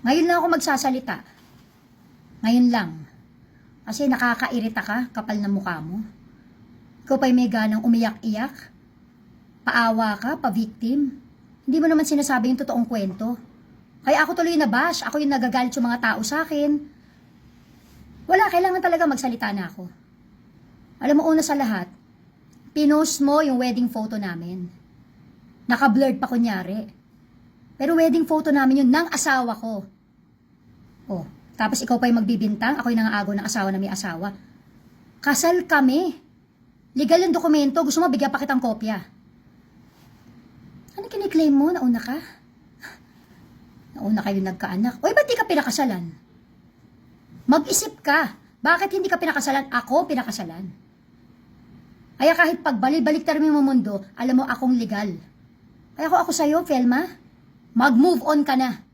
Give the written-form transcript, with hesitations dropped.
Ngayon lang ako magsasalita. Ngayon lang. Kasi nakakairita ka, kapal na mukha mo. Ikaw pa'y may ganang umiyak-iyak. Paawa ka, pa-victim. Hindi mo naman sinasabi yung totoong kwento. Kaya ako tuloy na bash, ako yung nagagalit yung mga tao sa akin. Wala, kailangan talaga magsalita na ako. Alam mo, una sa lahat, pinost mo yung wedding photo namin. Naka-blurred pa kunyari. Pero wedding photo namin yun ng asawa ko. Oh, tapos ikaw pa yung magbibintang, ako yung nangaagaw ng asawa na may asawa. Kasal kami. Legal yung dokumento, gusto mo bigyan pa kitang kopya. Ano kiniklaim mo? Nauna ka? Nauna kayo nagkaanak. Oy, ba't di ka pinakasalan? Mag-isip ka. Bakit hindi ka pinakasalan? Ako pinakasalan. Kaya kahit pagbalik-balik tayo mo mundo, alam mo akong legal. Kaya ako sa'yo, Felma, mag-move on ka na.